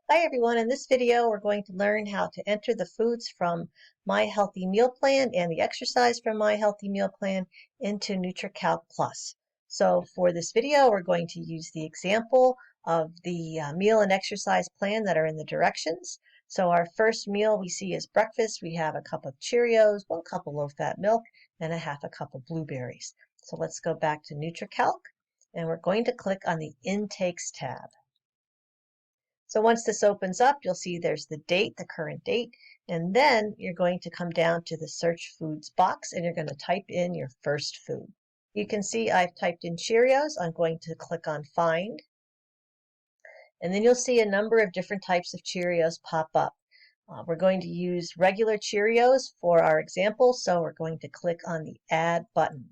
Hi everyone, in this video we're going to learn how to enter the foods from My Healthy Meal Plan and the exercise from My Healthy Meal Plan into Nutricalc Plus. So for this video we're going to use the example of the meal and exercise plan that are in the directions. So our first meal we see is breakfast. We have a cup of Cheerios, 1 cup of low-fat milk, and a half a cup of blueberries. So let's go back to Nutricalc and we're going to click on the Intakes tab. So once this opens up, you'll see there's the date, the current date, and then you're going to come down to the search foods box and you're going to type in your first food. You can see I've typed in Cheerios. I'm going to click on Find, and then you'll see a number of different types of Cheerios pop up. We're going to use regular Cheerios for our example, so we're going to click on the Add button.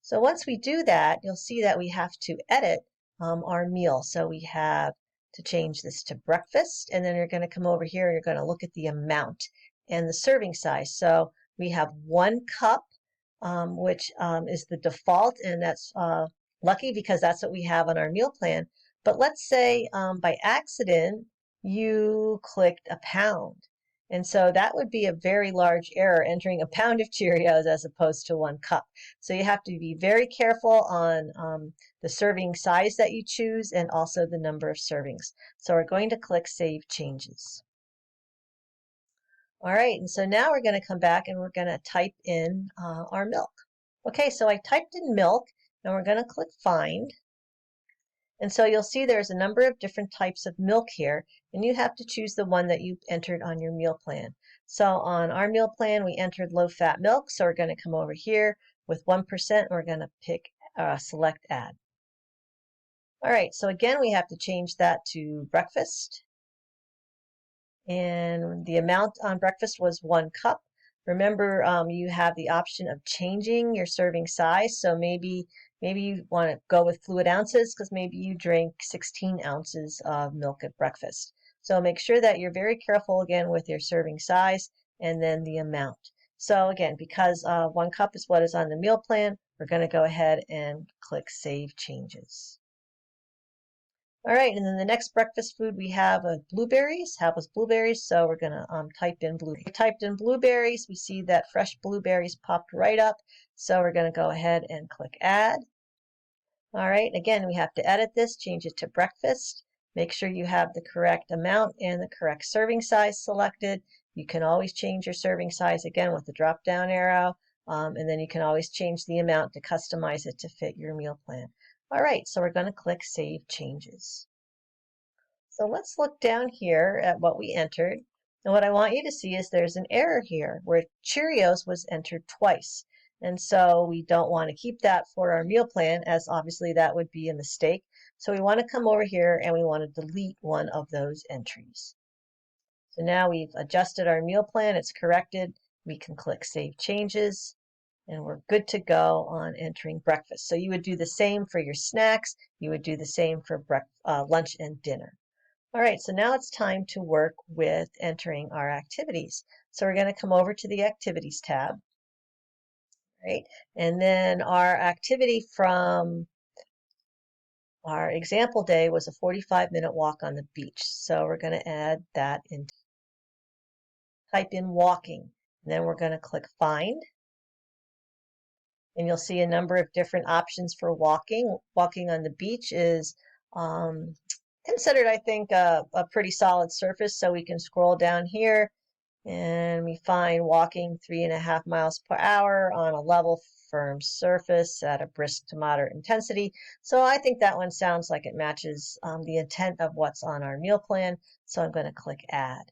So once we do that, you'll see that we have to edit our meal. So we have to change this to breakfast, and then you're going to come over here and you're going to look at the amount and the serving size. So we have 1 cup, which is the default, and that's lucky because that's what we have on our meal plan. But let's say by accident you clicked a pound. And so that would be a very large error, entering a pound of Cheerios as opposed to 1 cup. So you have to be very careful on the serving size that you choose and also the number of servings. So we're going to click Save Changes. All right, and so now we're going to come back and we're going to type in our milk. Okay, so I typed in milk and we're going to click Find. And so you'll see there's a number of different types of milk here, and you have to choose the one that you entered on your meal plan. So on our meal plan, we entered low-fat milk, so we're going to come over here with 1%, we're going to pick Select Add. All right, so again, we have to change that to breakfast. And the amount on breakfast was 1 cup. Remember, you have the option of changing your serving size, so maybe you want to go with fluid ounces because maybe you drink 16 ounces of milk at breakfast. So make sure that you're very careful again with your serving size and then the amount. So again, because 1 cup is what is on the meal plan, we're going to go ahead and click Save Changes. All right, and then the next breakfast food we have blueberries. How was blueberries? So we're going to type in blueberries. We typed in blueberries. We see that fresh blueberries popped right up. So we're going to go ahead and click Add. All right, again, we have to edit this, change it to breakfast. Make sure you have the correct amount and the correct serving size selected. You can always change your serving size again with the drop-down arrow, and then you can always change the amount to customize it to fit your meal plan. All right, so we're going to click Save Changes. So let's look down here at what we entered. And what I want you to see is there's an error here where Cheerios was entered twice. And so we don't want to keep that for our meal plan, as obviously that would be a mistake. So we want to come over here and we want to delete one of those entries. So now we've adjusted our meal plan, it's corrected. We can click Save Changes, and we're good to go on entering breakfast. So you would do the same for your snacks. You would do the same for lunch and dinner. All right, so now it's time to work with entering our activities. So we're going to come over to the Activities tab, right? And then our activity from our example day was a 45-minute walk on the beach. So we're going to add that in. Type in walking, and then we're going to click Find. And you'll see a number of different options for walking. Walking on the beach is considered, I think, a pretty solid surface. So we can scroll down here and we find walking 3.5 miles per hour on a level firm surface at a brisk to moderate intensity. So I think that one sounds like it matches the intent of what's on our meal plan. So I'm going to click Add.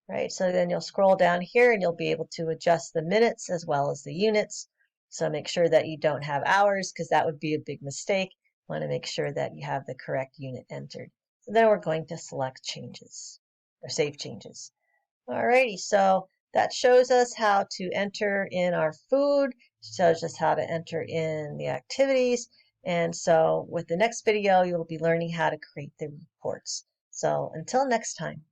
Right, so then you'll scroll down here and you'll be able to adjust the minutes as well as the units. So make sure that you don't have hours because that would be a big mistake. You want to make sure that you have the correct unit entered. So then we're going to select Changes or Save Changes. Alrighty, so that shows us how to enter in our food, shows us how to enter in the activities. And so with the next video, you'll be learning how to create the reports. So until next time.